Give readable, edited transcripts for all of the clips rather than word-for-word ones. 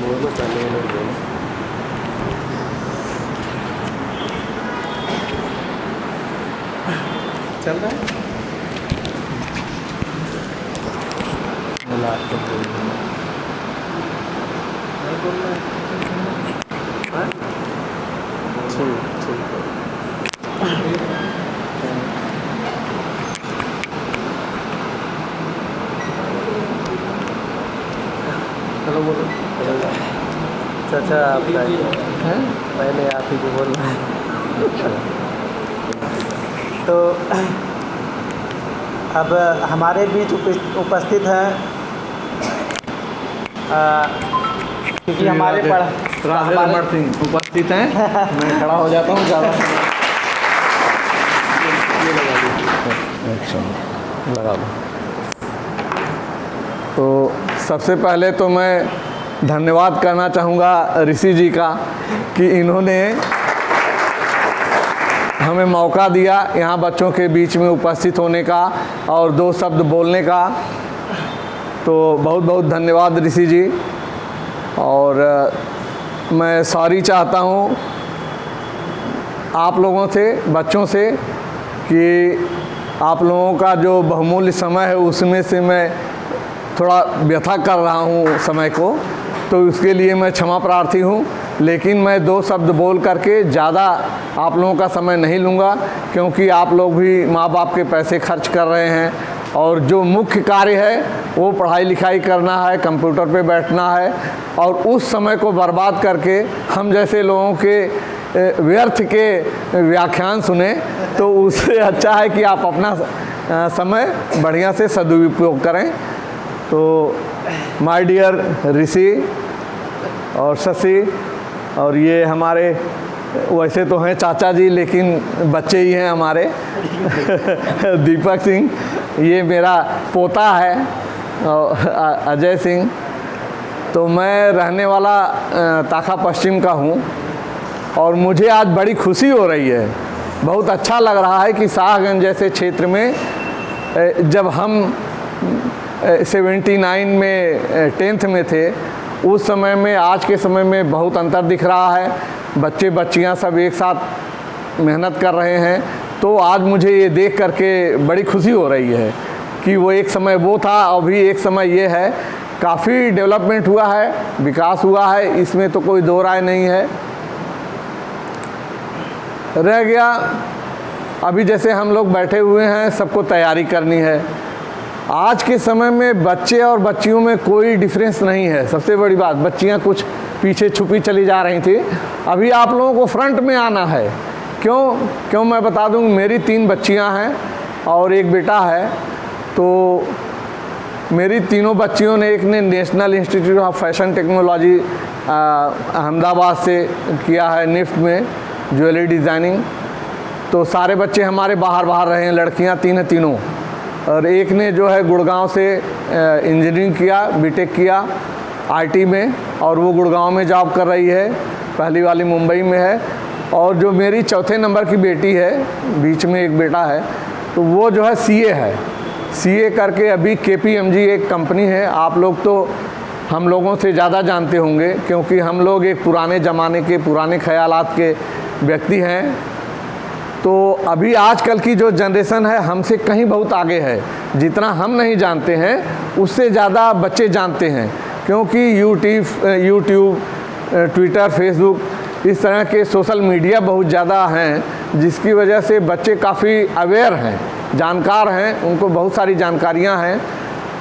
बोलो पहले बोलो। चल रहा है मिला के चलो बोलो। चाचा आप हैं पहले आप ही को बोलना है। तो अब हमारे बीच उपस्थित हैं क्योंकि हमारे राधे रमण सिंह उपस्थित हैं। मैं खड़ा हो जाता हूँ ज़्यादा। अच्छा लगा दो। तो सबसे पहले तो मैं धन्यवाद करना चाहूँगा ऋषि जी का कि इन्होंने हमें मौका दिया यहाँ बच्चों के बीच में उपस्थित होने का और 2 शब्द बोलने का। तो बहुत बहुत धन्यवाद ऋषि जी। और मैं सॉरी चाहता हूँ आप लोगों से, बच्चों से, कि आप लोगों का जो बहुमूल्य समय है उसमें से मैं थोड़ा व्यथा कर रहा हूँ समय को, तो उसके लिए मैं क्षमा प्रार्थी हूँ। लेकिन मैं 2 शब्द बोल करके ज़्यादा आप लोगों का समय नहीं लूँगा, क्योंकि आप लोग भी माँ बाप के पैसे खर्च कर रहे हैं और जो मुख्य कार्य है वो पढ़ाई लिखाई करना है, कंप्यूटर पे बैठना है। और उस समय को बर्बाद करके हम जैसे लोगों के व्यर्थ के व्याख्यान सुने, तो उससे अच्छा है कि आप अपना समय बढ़िया से सदुपयोग करें। तो माय डियर ऋषि और शशि, और ये हमारे वैसे तो हैं चाचा जी लेकिन बच्चे ही हैं हमारे दीपक सिंह, ये मेरा पोता है अजय सिंह। तो मैं रहने वाला ताखा पश्चिम का हूँ और मुझे आज बड़ी खुशी हो रही है। बहुत अच्छा लग रहा है कि शाहगंज जैसे क्षेत्र में जब हम 79 में 10th में थे, उस समय में आज के समय में बहुत अंतर दिख रहा है। बच्चे बच्चियां सब एक साथ मेहनत कर रहे हैं। तो आज मुझे ये देख करके बड़ी खुशी हो रही है कि वो एक समय वो था, अभी एक समय ये है। काफ़ी डेवलपमेंट हुआ है, विकास हुआ है, इसमें तो कोई दो राय नहीं है। रह गया अभी जैसे हम लोग बैठे हुए हैं, सबको तैयारी करनी है। आज के समय में बच्चे और बच्चियों में कोई डिफरेंस नहीं है। सबसे बड़ी बात, बच्चियां कुछ पीछे छुपी चली जा रही थी, अभी आप लोगों को फ्रंट में आना है। क्यों मैं बता दूं, मेरी 3 बच्चियां हैं और एक बेटा है। तो मेरी तीनों बच्चियों ने, एक ने national institute of fashion technology Ahmedabad से किया है, निफ्ट में ज्वेलरी डिज़ाइनिंग। तो सारे बच्चे हमारे बाहर रहे हैं, लड़कियां 3 हैं तीनों। और एक ने जो है गुड़गांव से इंजीनियरिंग किया, बीटेक किया आईटी में, और वो गुड़गांव में जॉब कर रही है। पहली वाली मुंबई में है। और जो मेरी चौथे नंबर की बेटी है, बीच में एक बेटा है, तो वो जो है सीए है। सीए करके अभी केपीएमजी एक कंपनी है, आप लोग तो हम लोगों से ज़्यादा जानते होंगे, क्योंकि हम लोग एक पुराने ज़माने के, पुराने ख्यालात के व्यक्ति हैं। तो अभी आजकल की जो जनरेशन है हमसे कहीं बहुत आगे है। जितना हम नहीं जानते हैं उससे ज़्यादा बच्चे जानते हैं, क्योंकि यूट्यूब, ट्विटर, फेसबुक, इस तरह के सोशल मीडिया बहुत ज़्यादा हैं, जिसकी वजह से बच्चे काफ़ी अवेयर हैं, जानकार हैं, उनको बहुत सारी जानकारियां हैं।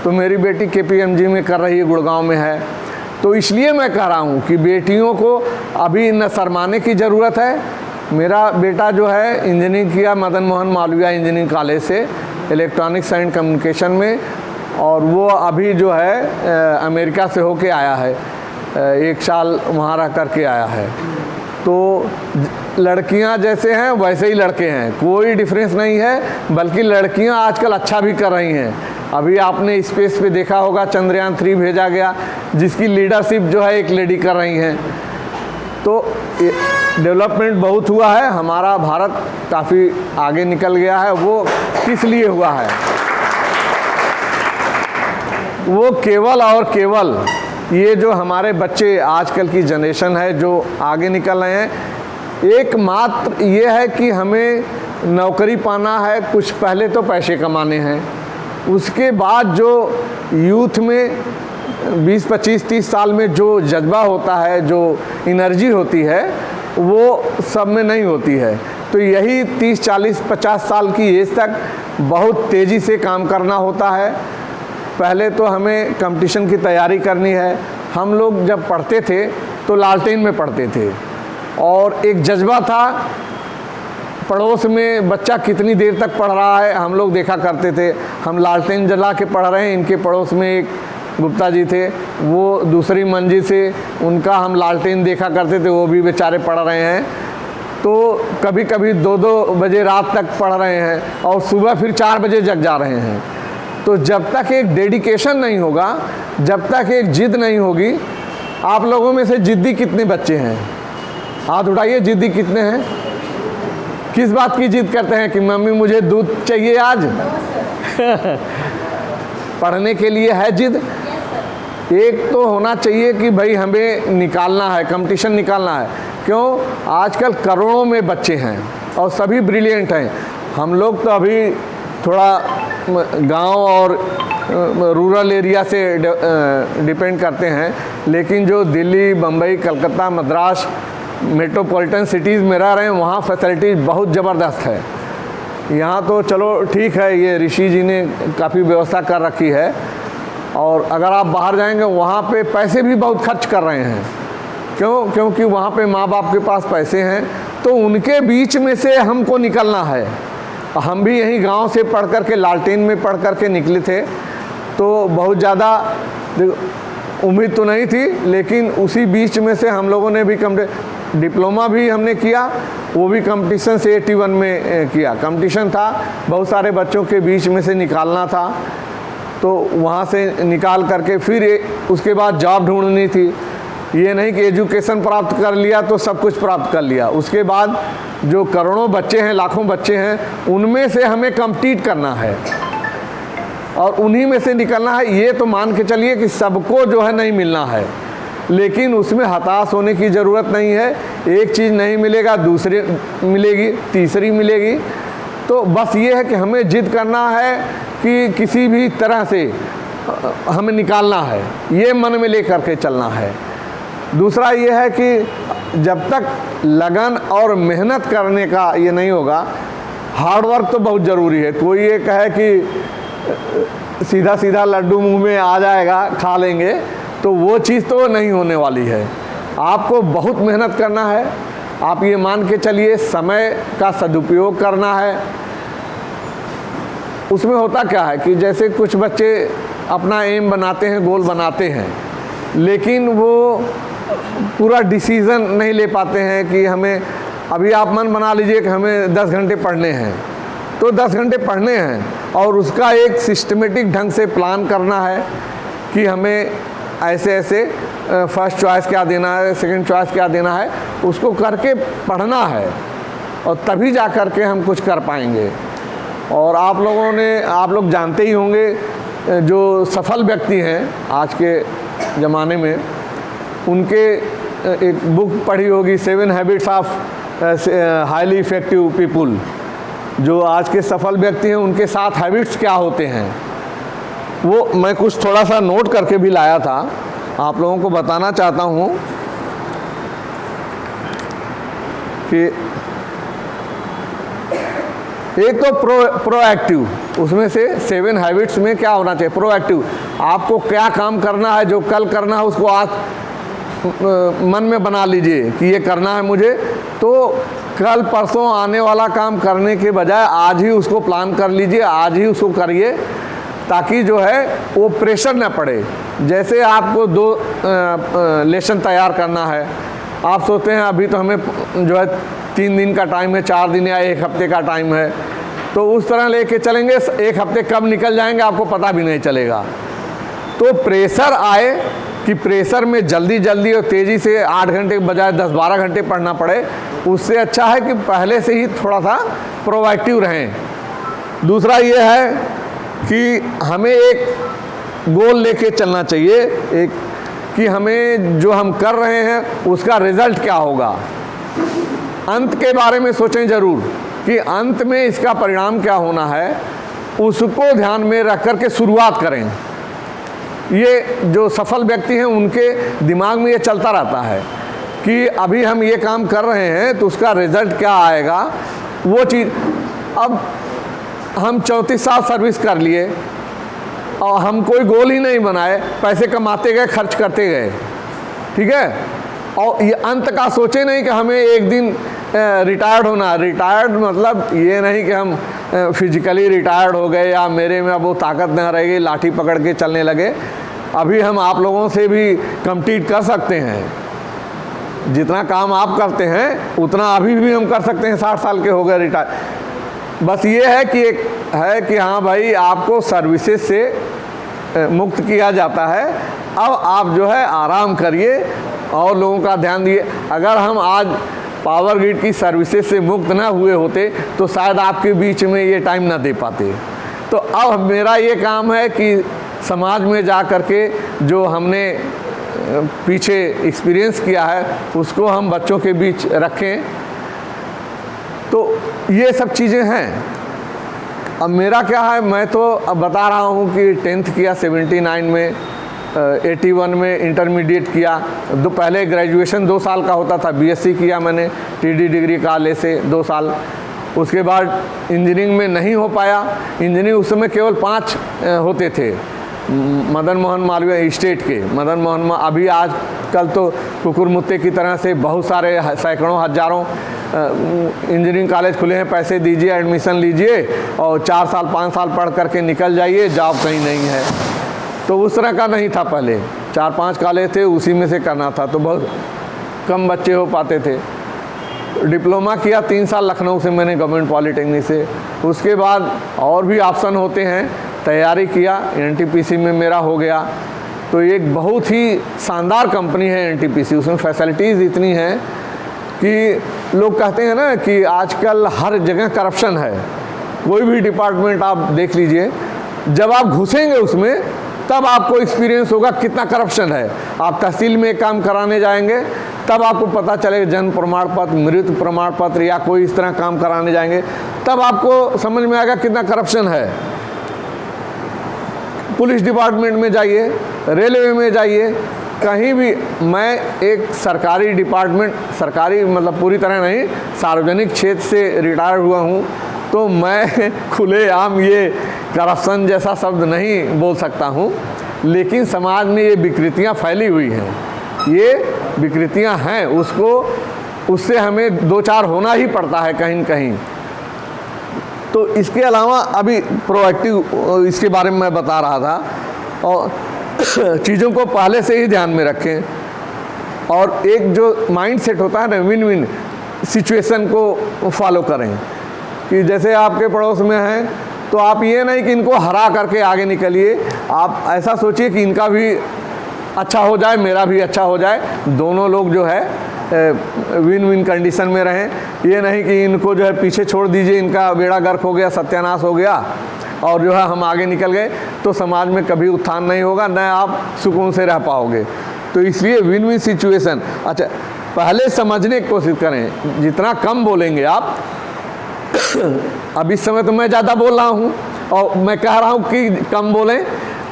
तो मेरी बेटी केपीएमजी में कर रही है, गुड़गांव में है। तो इसलिए मैं कह रहा हूँ कि बेटियों को अभी न शर्माने की ज़रूरत है। मेरा बेटा जो है इंजीनियरिंग किया मदन मोहन मालवीय इंजीनियरिंग कॉलेज से, इलेक्ट्रॉनिक्स एंड कम्युनिकेशन में, और वो अभी जो है अमेरिका से होके आया है, 1 साल वहाँ रह करके आया है। तो लड़कियां जैसे हैं वैसे ही लड़के हैं, कोई डिफरेंस नहीं है। बल्कि लड़कियां आजकल अच्छा भी कर रही हैं। अभी आपने स्पेस पे देखा होगा, चंद्रयान 3 भेजा गया, जिसकी लीडरशिप जो है एक लेडी कर रही हैं। तो डेवलपमेंट बहुत हुआ है, हमारा भारत काफ़ी आगे निकल गया है। वो किस लिए हुआ है? वो केवल और केवल ये जो हमारे बच्चे आजकल की जनरेशन है जो आगे निकल रहे हैं, एकमात्र ये है कि हमें नौकरी पाना है, कुछ पहले तो पैसे कमाने हैं, उसके बाद जो यूथ में 20, 25, 30 साल में जो जज्बा होता है, जो एनर्जी होती है, वो सब में नहीं होती है। तो यही 30, 40, 50 साल की एज तक बहुत तेज़ी से काम करना होता है। पहले तो हमें कंपटीशन की तैयारी करनी है। हम लोग जब पढ़ते थे तो लालटेन में पढ़ते थे और एक जज्बा था, पड़ोस में बच्चा कितनी देर तक पढ़ रहा है हम लोग देखा करते थे। हम लालटेन जला के पढ़ रहे हैं, इनके पड़ोस में एक गुप्ता जी थे, वो दूसरी मंजिल से उनका हम लालटेन देखा करते थे, वो भी बेचारे पढ़ रहे हैं। तो कभी कभी 2-2 बजे रात तक पढ़ रहे हैं और सुबह फिर 4 बजे जग जा रहे हैं। तो जब तक एक डेडिकेशन नहीं होगा, जब तक एक जिद नहीं होगी। आप लोगों में से जिद्दी कितने बच्चे हैं? हाथ उठाइए, जिद्दी कितने हैं? किस बात की जिद करते हैं कि मम्मी मुझे दूध चाहिए आज? पढ़ने के लिए है जिद। एक तो होना चाहिए कि भाई हमें निकालना है, कंपटीशन निकालना है। क्यों? आजकल करोड़ों में बच्चे हैं और सभी ब्रिलियंट हैं। हम लोग तो अभी थोड़ा गांव और रूरल एरिया से डिपेंड करते हैं, लेकिन जो दिल्ली, बम्बई, कलकत्ता, मद्रास मेट्रोपॉलिटन सिटीज़ में रह रहे हैं, वहाँ फैसिलिटीज़ बहुत ज़बरदस्त है। यहाँ तो चलो ठीक है, ये ऋषि जी ने काफ़ी व्यवस्था कर रखी है। और अगर आप बाहर जाएंगे वहाँ पे पैसे भी बहुत खर्च कर रहे हैं। क्यों? क्योंकि वहाँ पे माँ बाप के पास पैसे हैं। तो उनके बीच में से हमको निकलना है। हम भी यहीं गांव से पढ़ कर के, लालटेन में पढ़ कर के निकले थे, तो बहुत ज़्यादा उम्मीद तो नहीं थी, लेकिन उसी बीच में से हम लोगों ने भी डिप्लोमा भी हमने किया, वो भी कंपटीशन से 81 में किया। कंपटीशन था, बहुत सारे बच्चों के बीच में से निकालना था, तो वहाँ से निकाल करके फिर उसके बाद जॉब ढूंढनी थी। ये नहीं कि एजुकेशन प्राप्त कर लिया तो सब कुछ प्राप्त कर लिया। उसके बाद जो करोड़ों बच्चे हैं, लाखों बच्चे हैं, उनमें से हमें कम्पीट करना है और उन्हीं में से निकलना है। ये तो मान के चलिए कि सबको जो है नहीं मिलना है, लेकिन उसमें हताश होने की ज़रूरत नहीं है। एक चीज़ नहीं मिलेगा, दूसरी मिलेगी, तीसरी मिलेगी। तो बस ये है कि हमें जिद करना है कि किसी भी तरह से हमें निकालना है, ये मन में ले करके चलना है। दूसरा ये है कि जब तक लगन और मेहनत करने का ये नहीं होगा, हार्ड वर्क तो बहुत ज़रूरी है। कोई ये कहे कि सीधा सीधा लड्डू मुंह में आ जाएगा, खा लेंगे, तो वो चीज़ तो नहीं होने वाली है। आपको बहुत मेहनत करना है। आप ये मान के चलिए, समय का सदुपयोग करना है। उसमें होता क्या है कि जैसे कुछ बच्चे अपना एम बनाते हैं, गोल बनाते हैं, लेकिन वो पूरा डिसीज़न नहीं ले पाते हैं कि हमें, अभी आप मन बना लीजिए कि हमें 10 घंटे पढ़ने हैं, तो 10 घंटे पढ़ने हैं और उसका एक सिस्टमेटिक ढंग से प्लान करना है कि हमें ऐसे ऐसे फर्स्ट चॉइस क्या देना है, सेकंड चॉइस क्या देना है, उसको करके पढ़ना है और तभी जा कर के हम कुछ कर पाएंगे। और आप लोग जानते ही होंगे, जो सफल व्यक्ति हैं आज के ज़माने में, उनके एक बुक पढ़ी होगी, 7 habits of highly effective people. जो आज के सफल व्यक्ति हैं उनके 7 हैबिट्स क्या होते हैं, वो मैं कुछ थोड़ा सा नोट करके भी लाया था, आप लोगों को बताना चाहता हूँ कि एक तो प्रोएक्टिव, उसमें से 7 हैबिट्स में क्या होना चाहिए? प्रोएक्टिव। आपको क्या काम करना है, जो कल करना है उसको आज मन में बना लीजिए कि ये करना है मुझे, तो कल परसों आने वाला काम करने के बजाय आज ही उसको प्लान कर लीजिए, आज ही उसको करिए, ताकि जो है वो प्रेशर न पड़े। जैसे आपको 2 लेसन तैयार करना है, आप सोचते हैं अभी तो हमें जो है 3 दिन का टाइम है, 4 दिन या 1 हफ्ते का टाइम है, तो उस तरह लेके चलेंगे, 1 हफ्ते कब निकल जाएंगे आपको पता भी नहीं चलेगा। तो प्रेशर आए कि प्रेशर में जल्दी जल्दी और तेज़ी से 8 घंटे के बजाय 10-12 घंटे पढ़ना पड़े, उससे अच्छा है कि पहले से ही थोड़ा सा प्रोएक्टिव रहें। दूसरा ये है कि हमें एक गोल लेके चलना चाहिए, एक कि हमें जो हम कर रहे हैं उसका रिज़ल्ट क्या होगा। अंत के बारे में सोचें ज़रूर कि अंत में इसका परिणाम क्या होना है, उसको ध्यान में रख कर के शुरुआत करें। ये जो सफल व्यक्ति हैं उनके दिमाग में ये चलता रहता है कि अभी हम ये काम कर रहे हैं तो उसका रिज़ल्ट क्या आएगा, वो चीज़। अब हम 34 साल सर्विस कर लिए और हम कोई गोल ही नहीं बनाए, पैसे कमाते गए, खर्च करते गए, ठीक है, और ये अंत का सोचे नहीं कि हमें एक दिन रिटायर्ड होना। रिटायर्ड मतलब ये नहीं कि हम फिजिकली रिटायर्ड हो गए या मेरे में अब वो ताकत न रहेगी, लाठी पकड़ के चलने लगे। अभी हम आप लोगों से भी कम्पीट कर सकते हैं, जितना काम आप करते हैं उतना अभी भी हम कर सकते हैं। 60 साल के हो गए रिटायर। बस ये है कि एक है कि हाँ भाई, आपको सर्विसेज से मुक्त किया जाता है, अब आप जो है आराम करिए और लोगों का ध्यान दिए। अगर हम आज पावर ग्रिड की सर्विसेज से मुक्त ना हुए होते तो शायद आपके बीच में ये टाइम ना दे पाते। तो अब मेरा ये काम है कि समाज में जा कर के जो हमने पीछे एक्सपीरियंस किया है उसको हम बच्चों के बीच रखें। तो ये सब चीज़ें हैं। अब मेरा क्या है, मैं तो अब बता रहा हूँ कि 10th किया 79 में, 81 में इंटरमीडिएट किया। पहले ग्रेजुएशन 2 साल का होता था, बीएससी किया मैंने टीडी डिग्री कॉलेज से 2 साल। उसके बाद इंजीनियरिंग में नहीं हो पाया। इंजीनियरिंग उस समय केवल 5 होते थे, मदन मोहन मालवीय स्टेट के मदन मोहन। अभी आज कल तो कुकुर मुत्ते की तरह से बहुत सारे सैकड़ों हज़ारों इंजीनियरिंग कॉलेज खुले हैं। पैसे दीजिए, एडमिशन लीजिए और 4 साल 5 साल पढ़ करके निकल जाइए, जॉब कहीं नहीं है। तो उस तरह का नहीं था पहले, 4-5 कॉलेज थे, उसी में से करना था, तो बहुत कम बच्चे हो पाते थे। डिप्लोमा किया 3 साल लखनऊ से मैंने, गवर्नमेंट पॉलिटेक्निक से। उसके बाद और भी ऑप्शन होते हैं, तैयारी किया, एनटीपीसी में मेरा हो गया। तो एक बहुत ही शानदार कंपनी है एनटीपीसी, उसमें फैसिलिटीज़ इतनी हैं कि लोग कहते हैं ना कि आजकल हर जगह करप्शन है। कोई भी डिपार्टमेंट आप देख लीजिए, जब आप घुसेंगे उसमें तब आपको एक्सपीरियंस होगा कितना करप्शन है। आप तहसील में काम कराने जाएंगे तब आपको पता चलेगा, जन्म प्रमाण पत्र, मृत्यु प्रमाण पत्र या कोई इस तरह काम कराने जाएंगे तब आपको समझ में आएगा कितना करप्शन है। पुलिस डिपार्टमेंट में जाइए, रेलवे में जाइए, कहीं भी। मैं एक सरकारी डिपार्टमेंट, सरकारी मतलब पूरी तरह नहीं, सार्वजनिक क्षेत्र से रिटायर हुआ हूँ, तो मैं खुलेआम ये करप्शन जैसा शब्द नहीं बोल सकता हूँ, लेकिन समाज में ये विकृतियाँ फैली हुई हैं, ये विकृतियाँ हैं, उससे हमें 2-4 होना ही पड़ता है कहीं न कहीं। तो इसके अलावा अभी प्रोएक्टिव इसके बारे में मैं बता रहा था, और चीज़ों को पहले से ही ध्यान में रखें। और एक जो माइंड सेट होता है ना, विन विन सिचुएशन को फॉलो करें। कि जैसे आपके पड़ोस में हैं तो आप ये नहीं कि इनको हरा करके आगे निकलिए, आप ऐसा सोचिए कि इनका भी अच्छा हो जाए, मेरा भी अच्छा हो जाए, दोनों लोग जो है विन विन कंडीशन में रहें। ये नहीं कि इनको जो है पीछे छोड़ दीजिए, इनका बेड़ा गर्क हो गया, सत्यानाश हो गया और जो है हम आगे निकल गए, तो समाज में कभी उत्थान नहीं होगा, न आप सुकून से रह पाओगे। तो इसलिए विन विन सिचुएशन। अच्छा, पहले समझने की कोशिश करें, जितना कम बोलेंगे आप। अब इस समय तो मैं ज़्यादा बोल रहा हूँ और मैं कह रहा हूँ कि कम बोलें,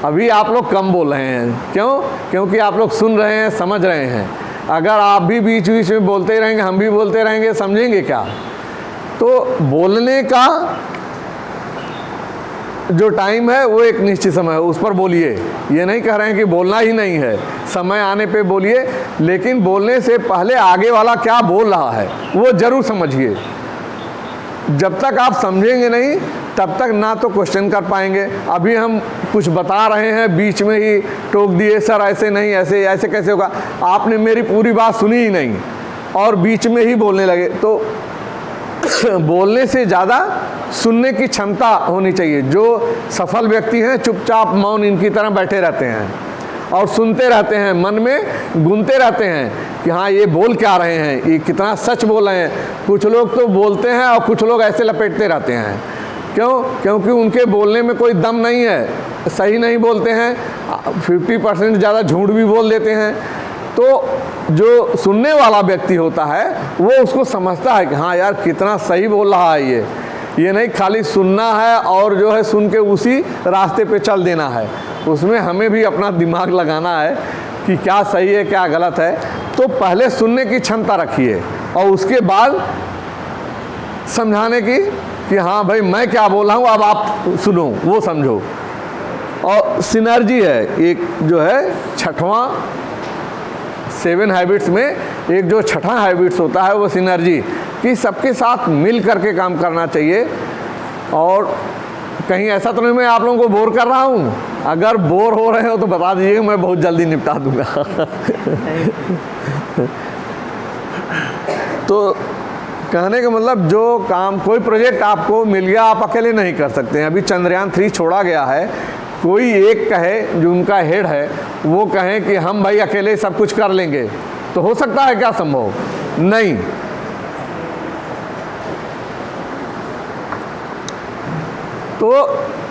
अभी आप लोग कम बोल रहे हैं। क्यों? क्योंकि आप लोग सुन रहे हैं, समझ रहे हैं। अगर आप भी बीच बीच में बोलते ही रहेंगे, हम भी बोलते रहेंगे, समझेंगे क्या? तो बोलने का जो टाइम है वो एक निश्चित समय है, उस पर बोलिए। ये नहीं कह रहे हैं कि बोलना ही नहीं है, समय आने पे बोलिए, लेकिन बोलने से पहले आगे वाला क्या बोल रहा है वो ज़रूर समझिए। जब तक आप समझेंगे नहीं तब तक ना तो क्वेश्चन कर पाएंगे। अभी हम कुछ बता रहे हैं, बीच में ही टोक दिए, सर ऐसे नहीं, ऐसे ऐसे कैसे होगा, आपने मेरी पूरी बात सुनी ही नहीं और बीच में ही बोलने लगे। तो बोलने से ज़्यादा सुनने की क्षमता होनी चाहिए। जो सफल व्यक्ति हैं चुपचाप मौन इनकी तरह बैठे रहते हैं और सुनते रहते हैं, मन में गुनते रहते हैं कि हाँ ये बोल क्या रहे हैं, ये कितना सच बोल रहे हैं। कुछ लोग तो बोलते हैं और कुछ लोग ऐसे लपेटते रहते हैं। क्यों? क्योंकि उनके बोलने में कोई दम नहीं है, सही नहीं बोलते हैं, 50% ज़्यादा झूठ भी बोल देते हैं। तो जो सुनने वाला व्यक्ति होता है वो उसको समझता है कि हाँ यार कितना सही बोल रहा है ये नहीं खाली सुनना है और जो है सुन के उसी रास्ते पे चल देना है। उसमें हमें भी अपना दिमाग लगाना है कि क्या सही है क्या गलत है। तो पहले सुनने की क्षमता रखिए और उसके बाद समझाने की कि हाँ भाई मैं क्या बोल रहा हूँ अब आप सुनो, वो समझो। और सिनर्जी है एक जो है छठवां 7 हैबिट्स में एक जो छठा हैबिट्स होता है वो सिनर्जी, कि सबके साथ मिल करके काम करना चाहिए। और कहीं ऐसा तो नहीं मैं आप लोगों को बोर कर रहा हूँ? अगर बोर हो रहे हो तो बता दीजिएगा, मैं बहुत जल्दी निपटा दूंगा। तो कहने का मतलब जो काम कोई प्रोजेक्ट आपको मिल गया आप अकेले नहीं कर सकते हैं। अभी चंद्रयान 3 छोड़ा गया है, कोई एक कहे जो उनका हेड है वो कहे कि हम भाई अकेले सब कुछ कर लेंगे, तो हो सकता है क्या? संभव नहीं। तो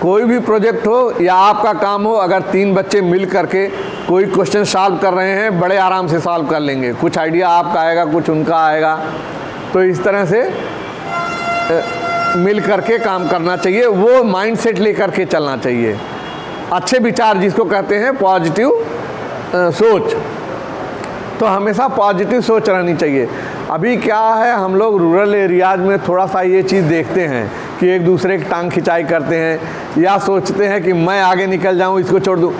कोई भी प्रोजेक्ट हो या आपका काम हो, अगर 3 बच्चे मिल करके कोई क्वेश्चन सॉल्व कर रहे हैं, बड़े आराम से सॉल्व कर लेंगे। कुछ आइडिया आपका आएगा, कुछ उनका आएगा। तो इस तरह से मिल करके काम करना चाहिए, वो माइंडसेट लेकर के चलना चाहिए। अच्छे विचार जिसको कहते हैं पॉजिटिव सोच, तो हमेशा पॉजिटिव सोच रहनी चाहिए। अभी क्या है, हम लोग रूरल एरियाज में थोड़ा सा ये चीज़ देखते हैं कि एक दूसरे की टांग खिंचाई करते हैं या सोचते हैं कि मैं आगे निकल जाऊं, इसको छोड़ दूं।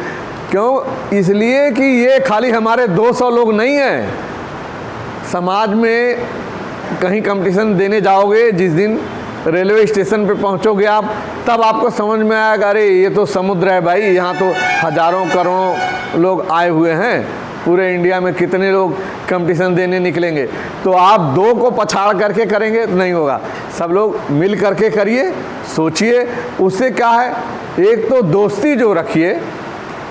क्यों? इसलिए कि ये खाली हमारे 200 लोग नहीं हैं। समाज में कहीं कंपटीशन देने जाओगे, जिस दिन रेलवे स्टेशन पे पहुंचोगे आप, तब आपको समझ में आएगा अरे ये तो समुद्र है भाई, यहाँ तो हज़ारों करोड़ों लोग आए हुए हैं, पूरे इंडिया में कितने लोग कंपटीशन देने निकलेंगे। तो आप 2 को पछाड़ करके करेंगे तो नहीं होगा, सब लोग मिल करके करिए, सोचिए। उससे क्या है, एक तो दोस्ती जो रखिए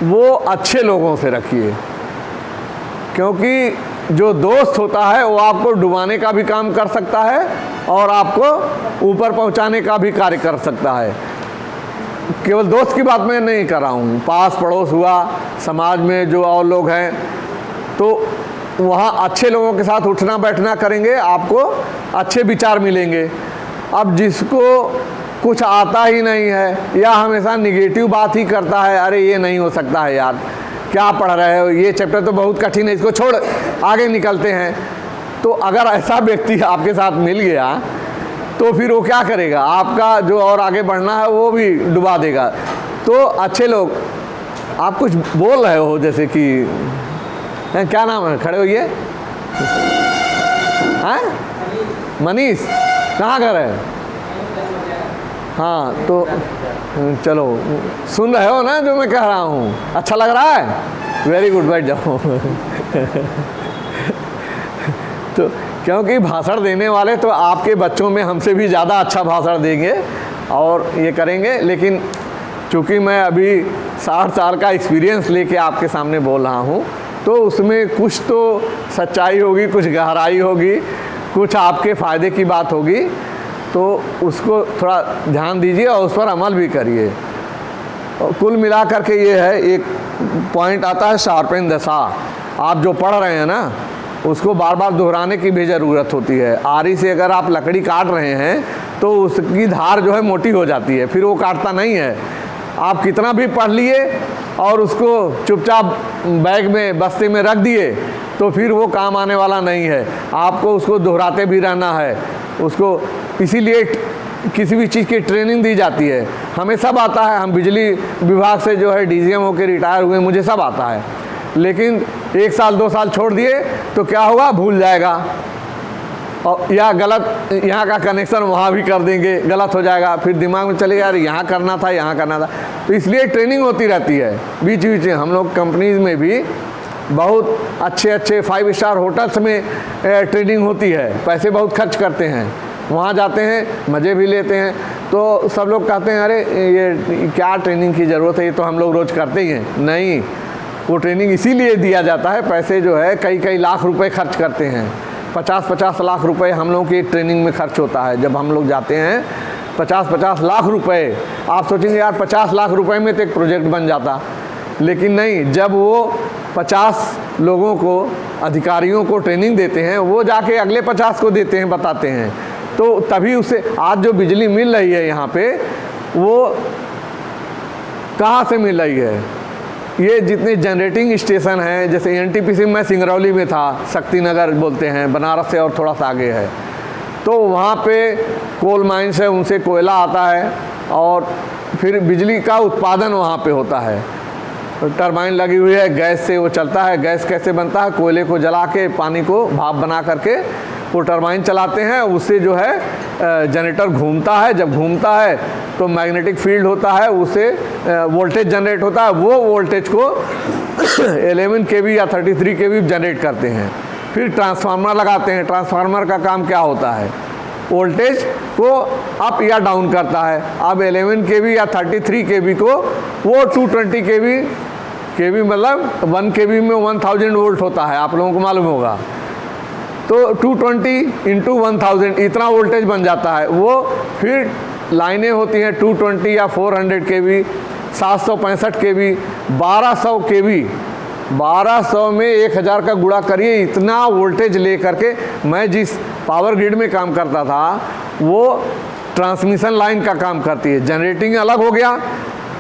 वो अच्छे लोगों से रखिए, क्योंकि जो दोस्त होता है वो आपको डुबाने का भी काम कर सकता है और आपको ऊपर पहुंचाने का भी कार्य कर सकता है। केवल दोस्त की बात मैं नहीं कर रहा हूँ, पास पड़ोस हुआ, समाज में जो और लोग हैं, तो वहाँ अच्छे लोगों के साथ उठना बैठना करेंगे, आपको अच्छे विचार मिलेंगे। अब जिसको कुछ आता ही नहीं है या हमेशा निगेटिव बात ही करता है, अरे ये नहीं हो सकता है यार, क्या पढ़ रहे हो, ये चैप्टर तो बहुत कठिन है, इसको छोड़, आगे निकलते हैं। तो अगर ऐसा व्यक्ति आपके साथ मिल गया तो फिर वो क्या करेगा, आपका जो और आगे बढ़ना है वो भी डुबा देगा। तो अच्छे लोग, आप कुछ बोल रहे हो जैसे कि क्या नाम है, खड़े होइए। हैं? मनीष, कहाँ घर है? हाँ, तो चलो, सुन रहे हो ना जो मैं कह रहा हूँ? अच्छा लग रहा है? वेरी गुड, बैठ जाओ। तो क्योंकि भाषण देने वाले तो आपके बच्चों में हमसे भी ज़्यादा अच्छा भाषण देंगे और ये करेंगे, लेकिन चूँकि मैं अभी 60 साल का एक्सपीरियंस लेके आपके सामने बोल रहा हूँ, तो उसमें कुछ तो सच्चाई होगी, कुछ गहराई होगी, कुछ आपके फ़ायदे की बात होगी। तो उसको थोड़ा ध्यान दीजिए और उस पर अमल भी करिए। और कुल मिला करके ये है, एक पॉइंट आता है शार्पेन द सॉ। आप जो पढ़ रहे हैं ना, उसको बार बार दोहराने की भी ज़रूरत होती है। आरी से अगर आप लकड़ी काट रहे हैं तो उसकी धार जो है मोटी हो जाती है, फिर वो काटता नहीं है। आप कितना भी पढ़ लिए और उसको चुपचाप बैग में बस्ते में रख दिए तो फिर वो काम आने वाला नहीं है। आपको उसको दोहराते भी रहना है उसको। इसीलिए किसी भी चीज़ की ट्रेनिंग दी जाती है। हमें सब आता है, हम बिजली विभाग से जो है डीजीएम होकर रिटायर हुए, मुझे सब आता है, लेकिन 1 साल 2 साल छोड़ दिए तो क्या होगा, भूल जाएगा। और या गलत यहाँ का कनेक्शन वहाँ भी कर देंगे, गलत हो जाएगा, फिर दिमाग में चलेगा यार यहाँ करना था, यहाँ करना था। तो इसलिए ट्रेनिंग होती रहती है बीच बीच में। हम लोग कंपनीज़ में भी बहुत अच्छे 5 स्टार होटल्स में ट्रेनिंग होती है, पैसे बहुत खर्च करते हैं, वहाँ जाते हैं, मज़े भी लेते हैं। तो सब लोग कहते हैं अरे ये क्या ट्रेनिंग की ज़रूरत है, ये तो हम लोग रोज़ करते ही हैं। नहीं, वो ट्रेनिंग इसीलिए दिया जाता है, पैसे जो है कई लाख रुपए खर्च करते हैं, 50-50 लाख रुपए हम लोग की ट्रेनिंग में खर्च होता है। जब हम लोग जाते हैं 50-50 लाख रुपए, आप सोचेंगे यार 50 लाख रुपए में तो एक प्रोजेक्ट बन जाता, लेकिन नहीं, जब वो 50 लोगों को, अधिकारियों को ट्रेनिंग देते हैं, वो जाके अगले 50 को देते हैं, बताते हैं, तो तभी उसे आज जो बिजली मिल रही है यहाँ पे, वो कहाँ से मिल रही है? ये जितने जनरेटिंग स्टेशन हैं, जैसे एनटीपीसी में सिंगरौली में था, शक्तिनगर बोलते हैं, बनारस से और थोड़ा सा आगे है, तो वहाँ पे कोल माइंस है, उनसे कोयला आता है और फिर बिजली का उत्पादन वहाँ पे होता है। टरबाइन लगी हुई है, गैस से वो चलता है। गैस कैसे बनता है? कोयले को जला के पानी को भाप बना करके वो टरबाइन चलाते हैं, उससे जो है जनरेटर घूमता है। जब घूमता है तो मैग्नेटिक फील्ड होता है, उससे वोल्टेज जनरेट होता है। वो वोल्टेज को 11 kV या 33 kV जनरेट करते हैं। फिर ट्रांसफार्मर लगाते हैं। ट्रांसफार्मर का काम क्या होता है? वोल्टेज को अप या डाउन करता है। अब 11 kV या 33 kV को वो 220 kV मतलब 1 kV में 1000 वोल्ट होता है, आप लोगों को मालूम होगा। तो 220 × 1000 इतना वोल्टेज बन जाता है। वो फिर लाइनें होती हैं 220 या 400 kV, 765 kV, 1200 kV। 1200 में 1000 का गुणा करिए, इतना वोल्टेज ले करके। मैं जिस पावर ग्रिड में काम करता था वो ट्रांसमिशन लाइन का काम करती है। जनरेटिंग अलग हो गया,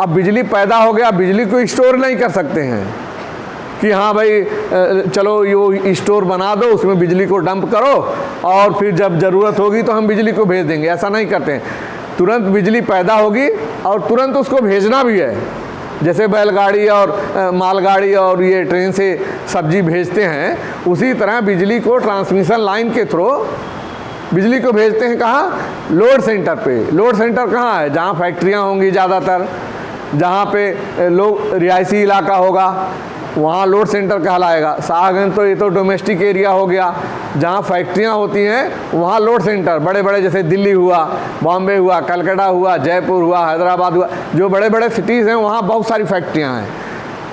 अब बिजली पैदा हो गया, बिजली को स्टोर नहीं कर सकते हैं कि हाँ भाई चलो ये स्टोर बना दो, उसमें बिजली को डंप करो और फिर जब ज़रूरत होगी तो हम बिजली को भेज देंगे। ऐसा नहीं करते हैं। तुरंत बिजली पैदा होगी और तुरंत उसको भेजना भी है। जैसे बैलगाड़ी और मालगाड़ी और ये ट्रेन से सब्जी भेजते हैं, उसी तरह बिजली को ट्रांसमिशन लाइन के थ्रू बिजली को भेजते हैं। कहाँ? लोड सेंटर पे। लोड सेंटर कहाँ है? जहाँ फैक्ट्रियाँ होंगी ज़्यादातर, जहाँ पे लोग रिहायशी इलाका होगा, वहाँ लोड सेंटर कहलाएगा। शाहगंज तो ये तो डोमेस्टिक एरिया हो गया। जहाँ फैक्ट्रियाँ होती हैं वहाँ लोड सेंटर, बड़े बड़े, जैसे दिल्ली हुआ, बॉम्बे हुआ, कलकत्ता हुआ, जयपुर हुआ, हैदराबाद हुआ, जो बड़े बड़े सिटीज़ हैं वहाँ बहुत सारी फैक्ट्रियाँ हैं।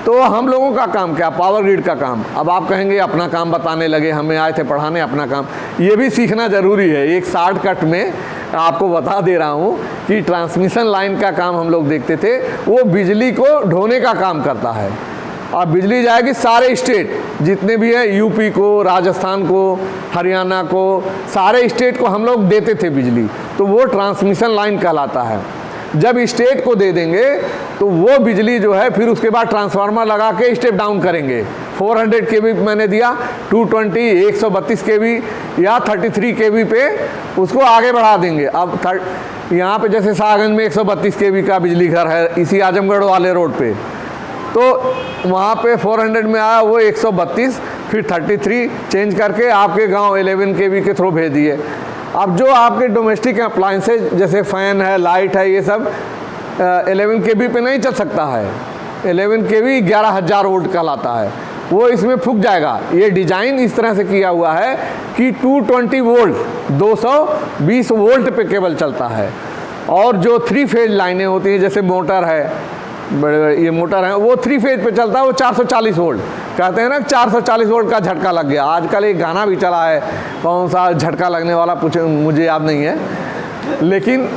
तो हम लोगों का काम क्या? पावर ग्रिड का काम। अब आप कहेंगे अपना काम बताने लगे, हमें आए थे पढ़ाने अपना काम। ये भी सीखना ज़रूरी है। एक शॉर्टकट में आपको बता दे रहा हूँ कि ट्रांसमिशन लाइन का काम हम लोग देखते थे, वो बिजली को ढोने का काम करता है। और बिजली जाएगी सारे स्टेट जितने भी हैं, यूपी को, राजस्थान को, हरियाणा को, सारे स्टेट को हम लोग देते थे बिजली। तो वो ट्रांसमिशन लाइन कहलाता है। जब स्टेट को दे देंगे तो वो बिजली जो है फिर उसके बाद ट्रांसफार्मर लगा के स्टेप डाउन करेंगे। 400 kV मैंने दिया, 220, 132 kV या 33 kV पे उसको आगे बढ़ा देंगे। अब यहाँ पे जैसे शाहगंज में 132 kV का बिजली घर है, इसी आजमगढ़ वाले रोड पे, तो वहाँ पे 400 में आया, वो 132, फिर 33 चेंज करके आपके गांव 11 kV के थ्रू भेज दिए। अब जो आपके डोमेस्टिक अप्लाइंसेज जैसे फ़ैन है, लाइट है, ये सब 11 kV पे नहीं चल सकता है। 11 kV 11000 वोल्ट कहलाता है, वो इसमें फूक जाएगा। ये डिज़ाइन इस तरह से किया हुआ है कि 220 वोल्ट 220 वोल्ट पे केबल चलता है। और जो 3 फेज लाइनें होती हैं, जैसे मोटर है, बड़े बड़े ये मोटर हैं, वो 3 फेज पे चलता है, वो 440 वोल्ट। कहते हैं ना 440 वोल्ट का झटका लग गया। आजकल एक गाना भी चला है, कौन सा झटका लगने वाला, पूछे मुझे याद नहीं है, लेकिन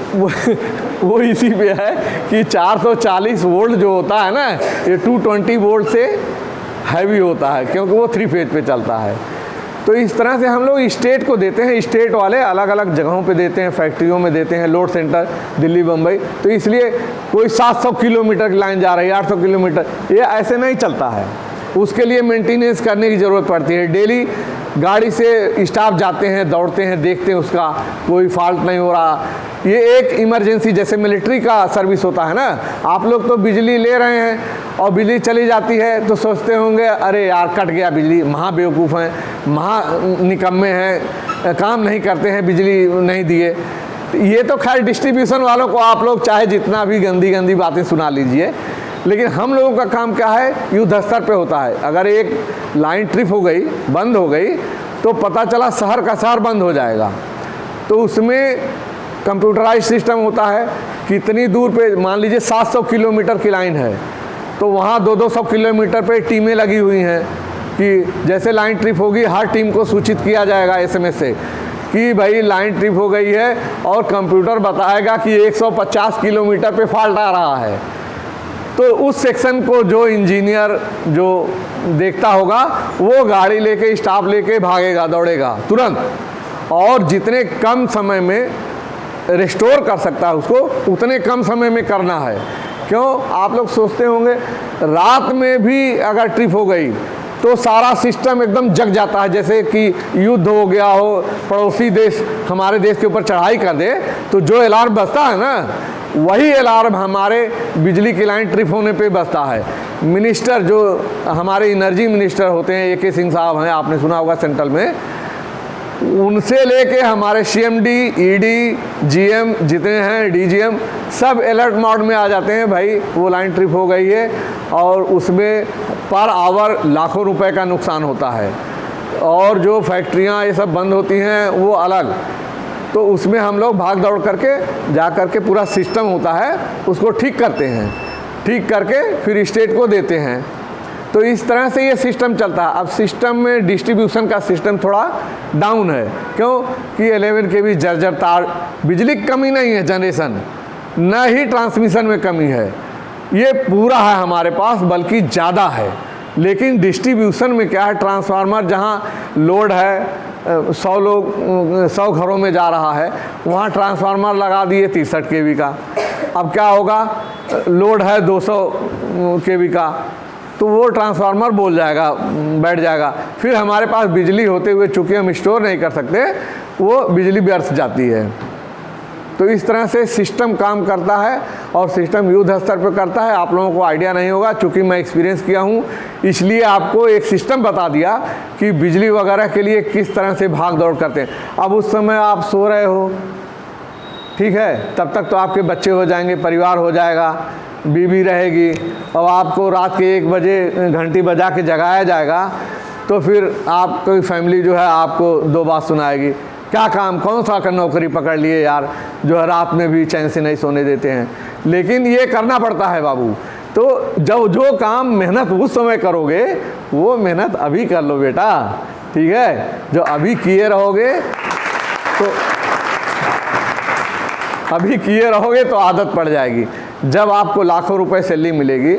वो इसी पे है कि 440 वोल्ट जो होता है ना, ये 220 वोल्ट से हैवी होता है, क्योंकि वो 3 फेज पे चलता है। तो इस तरह से हम लोग स्टेट को देते हैं। स्टेट वाले अलग अलग जगहों पे देते हैं, फैक्ट्रियों में देते हैं, लोड सेंटर दिल्ली, बम्बई। तो इसलिए कोई 700 किलोमीटर की लाइन जा रही है, 800 किलोमीटर, ये ऐसे नहीं चलता है। उसके लिए मेंटेनेंस करने की ज़रूरत पड़ती है। डेली गाड़ी से स्टाफ जाते हैं, दौड़ते हैं, देखते हैं उसका कोई फॉल्ट नहीं हो रहा। ये एक इमरजेंसी, जैसे मिलिट्री का सर्विस होता है ना, आप लोग तो बिजली ले रहे हैं और बिजली चली जाती है तो सोचते होंगे अरे यार कट गया बिजली, महा बेवकूफ़ हैं, महा निकम्मे हैं, काम नहीं करते हैं, बिजली नहीं दिए। ये तो खैर डिस्ट्रीब्यूशन वालों को आप लोग चाहे जितना भी गंदी गंदी बातें सुना लीजिए, लेकिन हम लोगों का काम क्या है, युद्ध स्तर पे होता है। अगर एक लाइन ट्रिप हो गई, बंद हो गई, तो पता चला शहर का शहर बंद हो जाएगा। तो उसमें कंप्यूटराइज सिस्टम होता है, कितनी दूर पे, मान लीजिए 700 किलोमीटर की लाइन है, तो वहाँ 200 किलोमीटर पे टीमें लगी हुई हैं कि जैसे लाइन ट्रिप होगी हर टीम को सूचित किया जाएगा SMS से कि भाई लाइन ट्रिप हो गई है और कंप्यूटर बताएगा कि 150 किलोमीटर पे फॉल्ट आ रहा है, तो उस सेक्शन को जो इंजीनियर जो देखता होगा वो गाड़ी लेके स्टाफ लेके भागेगा, दौड़ेगा तुरंत, और जितने कम समय में रिस्टोर कर सकता है उसको उतने कम समय में करना है। क्यों? आप लोग सोचते होंगे रात में भी अगर ट्रिप हो गई तो सारा सिस्टम एकदम जग जाता है, जैसे कि युद्ध हो गया हो, पड़ोसी देश हमारे देश के ऊपर चढ़ाई कर दे तो जो अलार्म बजता है ना, वही अलार्म हमारे बिजली की लाइन ट्रिप होने पे बजता है। मिनिस्टर जो हमारे एनर्जी मिनिस्टर होते हैं, AK सिंह साहब हैं, आपने सुना होगा सेंट्रल में, उनसे लेके हमारे CMD, ED, GM जितने हैं, DGM, सब अलर्ट मोड में आ जाते हैं, भाई वो लाइन ट्रिप हो गई है, और उसमें पर आवर लाखों रुपए का नुकसान होता है। और जो फैक्ट्रियां ये सब बंद होती हैं वो अलग, तो उसमें हम लोग भाग दौड़ करके जा करके पूरा सिस्टम होता है उसको ठीक करते हैं, ठीक करके फिर स्टेट को देते हैं। तो इस तरह से ये सिस्टम चलता है। अब सिस्टम में डिस्ट्रीब्यूशन का सिस्टम थोड़ा डाउन है, क्यों कि 11 kV जर्जर तार, बिजली की कमी नहीं है जनरेशन, न ही ट्रांसमिशन में कमी है, ये पूरा है हमारे पास, बल्कि ज़्यादा है। लेकिन डिस्ट्रीब्यूशन में क्या है, ट्रांसफार्मर जहाँ लोड है 100 घरों में जा रहा है, वहाँ ट्रांसफार्मर लगा दिए 63 kV का। अब क्या होगा, लोड है 200 kV का, तो वो ट्रांसफार्मर बोल जाएगा, बैठ जाएगा। फिर हमारे पास बिजली होते हुए चूँकि हम स्टोर नहीं कर सकते, वो बिजली व्यर्थ जाती है। तो इस तरह से सिस्टम काम करता है, और सिस्टम युद्ध स्तर पर करता है। आप लोगों को आइडिया नहीं होगा, चूँकि मैं एक्सपीरियंस किया हूँ, इसलिए आपको एक सिस्टम बता दिया कि बिजली वगैरह के लिए किस तरह से भाग दौड़ करते हैं। अब उस समय आप सो रहे हो, ठीक है, तब तक तो आपके बच्चे हो जाएंगे, परिवार हो जाएगा, बीवी रहेगी, और आपको रात के 1 बजे घंटी बजा के जगाया जाएगा, तो फिर आपकी फैमिली जो है आपको 2 बात सुनाएगी, क्या काम, कौन सा नौकरी पकड़ लिए यार, जो है रात में भी चैन से नहीं सोने देते हैं। लेकिन ये करना पड़ता है बाबू। तो जब जो काम मेहनत उस समय करोगे, वो मेहनत अभी कर लो बेटा, ठीक है। जो अभी किए रहोगे तो आदत पड़ जाएगी। जब आपको लाखों रुपए सैलरी मिलेगी,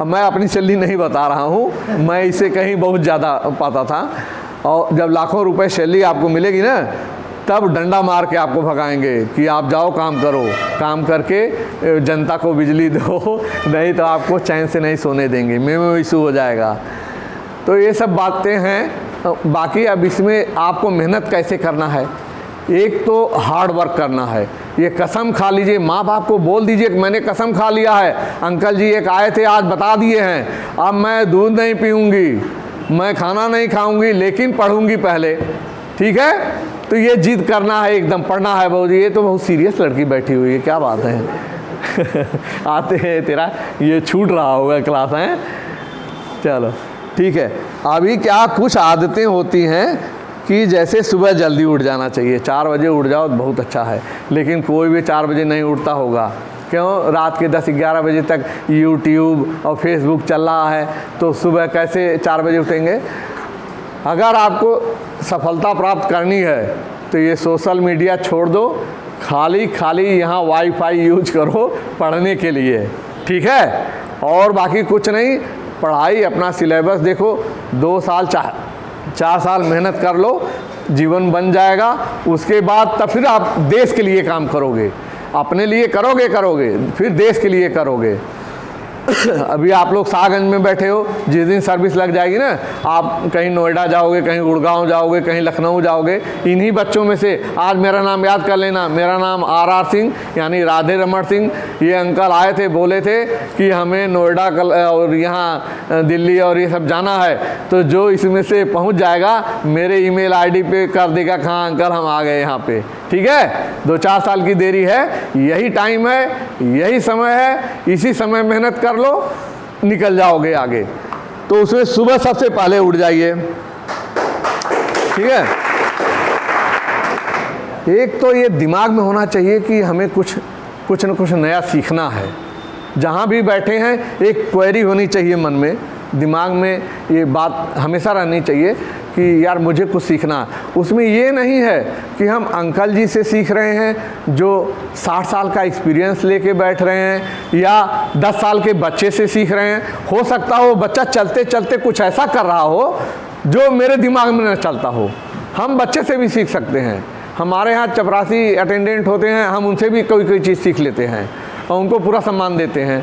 अब मैं अपनी सैलरी नहीं बता रहा हूँ, मैं इसे कहीं बहुत ज़्यादा पाता था, और जब लाखों रुपए सैलरी आपको मिलेगी ना, तब डंडा मार के आपको भगाएंगे कि आप जाओ काम करो, काम करके जनता को बिजली दो, नहीं तो आपको चैन से नहीं सोने देंगे, मेमो इशू हो जाएगा। तो ये सब बातें हैं। बाकी अब इसमें आपको मेहनत कैसे करना है, एक तो हार्ड वर्क करना है। ये कसम खा लीजिए, माँ बाप को बोल दीजिए कि मैंने कसम खा लिया है, अंकल जी एक आए थे आज बता दिए हैं, अब मैं दूध नहीं पीऊँगी, मैं खाना नहीं खाऊंगी, लेकिन पढ़ूंगी पहले, ठीक है। तो ये जिद करना है, एकदम पढ़ना है। बहुत ये तो बहुत सीरियस लड़की बैठी हुई है, क्या बात है आते हैं तेरा ये छूट रहा होगा क्लास है, चलो ठीक है। अभी क्या कुछ आदतें होती हैं कि जैसे सुबह जल्दी उठ जाना चाहिए, 4 बजे उठ जाओ तो बहुत अच्छा है, लेकिन कोई भी 4 बजे नहीं उठता होगा, क्यों, रात के 10-11 बजे तक यूट्यूब और फेसबुक चल रहा है, तो सुबह कैसे 4 बजे उठेंगे। अगर आपको सफलता प्राप्त करनी है तो ये सोशल मीडिया छोड़ दो, खाली यहाँ वाईफाई यूज करो पढ़ने के लिए, ठीक है। और बाकी कुछ नहीं, पढ़ाई अपना सिलेबस देखो, 2 साल 4 साल मेहनत कर लो, जीवन बन जाएगा। उसके बाद तब फिर आप देश के लिए काम करोगे, अपने लिए करोगे फिर देश के लिए करोगे। अभी आप लोग शाहगंज में बैठे हो, जिस दिन सर्विस लग जाएगी ना, आप कहीं नोएडा जाओगे, कहीं गुड़गांव जाओगे, कहीं लखनऊ जाओगे, इन्हीं बच्चों में से आज मेरा नाम याद कर लेना, मेरा नाम RR सिंह यानी राधे रमण सिंह। ये अंकल आए थे, बोले थे कि हमें नोएडा और यहाँ दिल्ली और ये सब जाना है, तो जो इसमें से पहुँच जाएगा मेरे email ID पे कर देगा, कहाँ अंकल हम आ गए यहाँ पे, ठीक है। 2-4 साल की देरी है, यही टाइम है, यही समय है, इसी समय मेहनत कर लो, निकल जाओगे आगे। तो उसमें सुबह सबसे पहले उठ जाइए, ठीक है। एक तो ये दिमाग में होना चाहिए कि हमें कुछ न कुछ नया सीखना है। जहाँ भी बैठे हैं एक क्वेरी होनी चाहिए मन में, दिमाग में ये बात हमेशा रहनी चाहिए कि यार मुझे कुछ सीखना। उसमें ये नहीं है कि हम अंकल जी से सीख रहे हैं जो 60 साल का एक्सपीरियंस लेके बैठ रहे हैं, या 10 साल के बच्चे से सीख रहे हैं। हो सकता हो बच्चा चलते चलते कुछ ऐसा कर रहा हो जो मेरे दिमाग में न चलता हो। हम बच्चे से भी सीख सकते हैं। हमारे यहाँ चपरासी अटेंडेंट होते हैं, हम उनसे भी कोई कोई चीज़ सीख लेते हैं और उनको पूरा सम्मान देते हैं।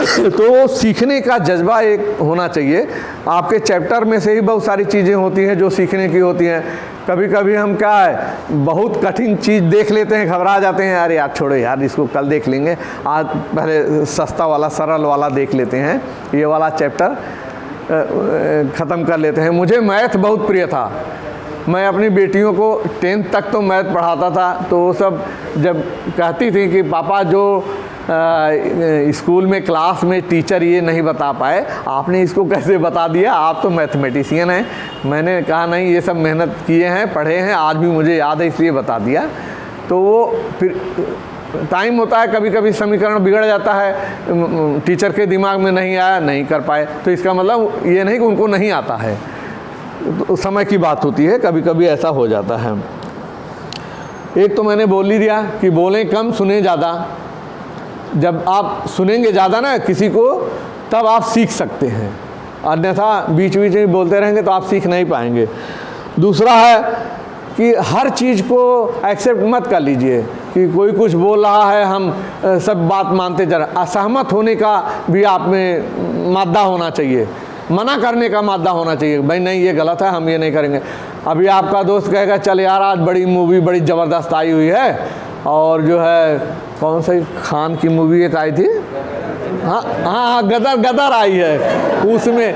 तो सीखने का जज्बा एक होना चाहिए। आपके चैप्टर में से ही बहुत सारी चीज़ें होती हैं जो सीखने की होती हैं। कभी कभी हम क्या है बहुत कठिन चीज़ देख लेते हैं, घबरा जाते हैं, अरे यार छोड़ो यार इसको कल देख लेंगे, आज पहले सस्ता वाला सरल वाला देख लेते हैं, ये वाला चैप्टर ख़त्म कर लेते हैं। मुझे मैथ बहुत प्रिय था। मैं अपनी बेटियों को 10th तक तो मैथ पढ़ाता था, तो वो सब जब कहती थी कि पापा जो स्कूल में क्लास में टीचर ये नहीं बता पाए, आपने इसको कैसे बता दिया, आप तो मैथमेटिशियन हैं। मैंने कहा नहीं, ये सब मेहनत किए हैं, पढ़े हैं, आज भी मुझे याद है इसलिए बता दिया। तो वो फिर टाइम होता है, कभी कभी समीकरण बिगड़ जाता है, टीचर के दिमाग में नहीं आया, नहीं कर पाए, तो इसका मतलब ये नहीं कि उनको नहीं आता है, तो समय की बात होती है, कभी कभी ऐसा हो जाता है। एक तो मैंने बोल ही दिया कि बोलें कम सुने ज़्यादा। जब आप सुनेंगे ज़्यादा ना किसी को, तब आप सीख सकते हैं, अन्यथा बीच बीच में बोलते रहेंगे तो आप सीख नहीं पाएंगे। दूसरा है कि हर चीज़ को एक्सेप्ट मत कर लीजिए कि कोई कुछ बोल रहा है हम सब बात मानते जा रहे। असहमत होने का भी आप में मादा होना चाहिए, मना करने का मादा होना चाहिए, भाई नहीं ये गलत है, हम ये नहीं करेंगे। अभी आपका दोस्त कहेगा चल यार आज बड़ी मूवी बड़ी ज़बरदस्त आई हुई है, और जो है कौन सी खान की मूवी एक आई थी, हाँ गदर आई है, उसमें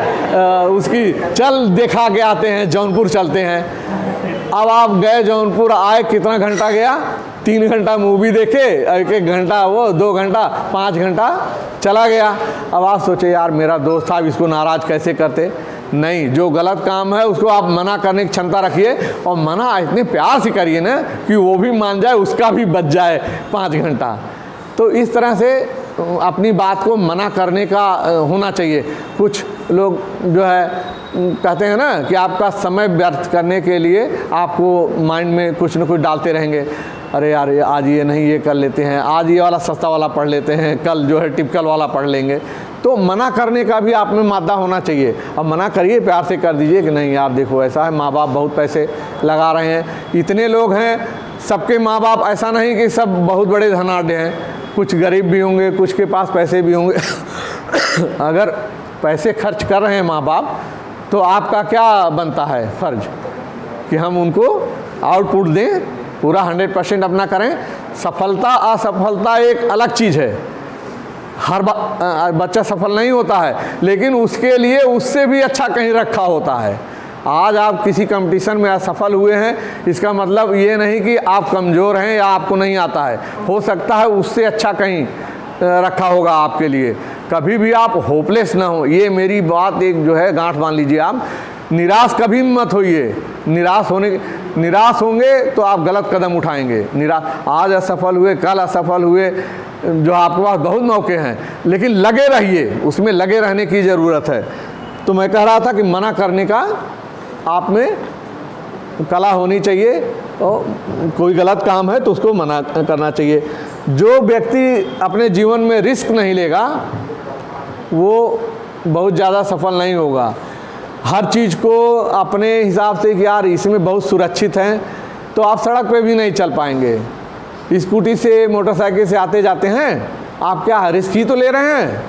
उसकी चल देखा के आते हैं, जौनपुर चलते हैं। अब आप गए जौनपुर, आए कितना घंटा गया, 3 घंटा मूवी देखे, 1 घंटा वो 2 घंटा 5 घंटा चला गया। अब आप सोचे यार मेरा दोस्त था, इसको नाराज़ कैसे करते। नहीं, जो गलत काम है उसको आप मना करने की क्षमता रखिए, और मना इतने प्यार से करिए ना कि वो भी मान जाए, उसका भी बच जाए 5 घंटा। तो इस तरह से अपनी बात को मना करने का होना चाहिए। कुछ लोग जो है कहते हैं ना कि आपका समय व्यर्थ करने के लिए आपको माइंड में कुछ न कुछ डालते रहेंगे, अरे यार आज ये नहीं ये कर लेते हैं, आज ये वाला सस्ता वाला पढ़ लेते हैं, कल जो है टिपिकल वाला पढ़ लेंगे। तो मना करने का भी आप में मादा होना चाहिए। अब मना करिए, प्यार से कर दीजिए कि नहीं यार देखो ऐसा है, माँ बाप बहुत पैसे लगा रहे हैं, इतने लोग हैं, सबके माँ बाप ऐसा नहीं कि सब बहुत बड़े धनाढ़ हैं, कुछ गरीब भी होंगे, कुछ के पास पैसे भी होंगे। अगर पैसे खर्च कर रहे हैं माँ बाप, तो आपका क्या बनता है फर्ज कि हम उनको आउटपुट दें, पूरा 100% अपना करें। सफलता असफलता एक अलग चीज़ है, हर बच्चा सफल नहीं होता है, लेकिन उसके लिए उससे भी अच्छा कहीं रखा होता है। आज आप किसी कंपटीशन में असफल हुए हैं, इसका मतलब ये नहीं कि आप कमज़ोर हैं या आपको नहीं आता है, हो सकता है उससे अच्छा कहीं रखा होगा आपके लिए। कभी भी आप होपलेस ना हो, ये मेरी बात एक जो है गांठ बांध लीजिए। आप निराश कभी मत होइए, निराश होंगे तो आप गलत कदम उठाएंगे। आज असफल हुए, कल असफल हुए, जो आपके पास बहुत मौके हैं, लेकिन लगे रहिए, उसमें लगे रहने की ज़रूरत है। तो मैं कह रहा था कि मना करने का आप में कला होनी चाहिए, और कोई गलत काम है तो उसको मना करना चाहिए। जो व्यक्ति अपने जीवन में रिस्क नहीं लेगा वो बहुत ज़्यादा सफल नहीं होगा। हर चीज़ को अपने हिसाब से कि यार इसमें बहुत सुरक्षित हैं, तो आप सड़क पे भी नहीं चल पाएंगे। स्कूटी से मोटरसाइकिल से आते जाते हैं, आप क्या रिस्क ही तो ले रहे हैं,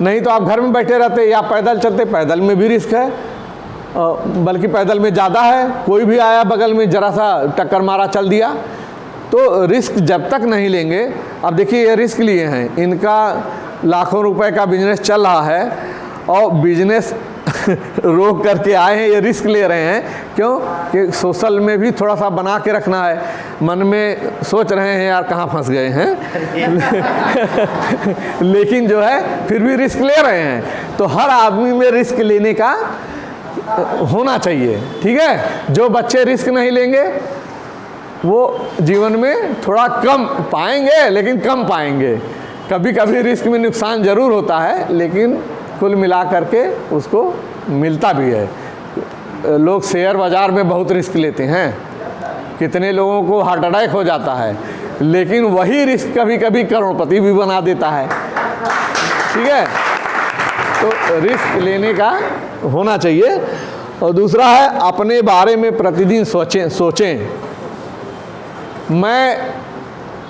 नहीं तो आप घर में बैठे रहते या पैदल चलते। पैदल में भी रिस्क है, बल्कि पैदल में ज़्यादा है। कोई भी आया बगल में, ज़रा सा टक्कर मारा, चल दिया। तो रिस्क जब तक नहीं लेंगे, अब देखिए ये रिस्क लिए हैं, इनका लाखों रुपए का बिजनेस चल रहा है, और बिजनेस रोक करके आए हैं, ये रिस्क ले रहे हैं। क्यों कि सोशल में भी थोड़ा सा बना के रखना है। मन में सोच रहे हैं यार कहाँ फंस गए हैं लेकिन जो है फिर भी रिस्क ले रहे हैं। तो हर आदमी में रिस्क लेने का होना चाहिए, ठीक है। जो बच्चे रिस्क नहीं लेंगे वो जीवन में थोड़ा कम पाएंगे, लेकिन कम पाएंगे। कभी कभी रिस्क में नुकसान ज़रूर होता है, लेकिन कुल मिला करके उसको मिलता भी है। लोग शेयर बाज़ार में बहुत रिस्क लेते हैं, कितने लोगों को हार्ट अटैक हो जाता है, लेकिन वही रिस्क कभी कभी करोड़पति भी बना देता है। ठीक है, तो रिस्क लेने का होना चाहिए। और दूसरा है अपने बारे में प्रतिदिन सोचें। मैं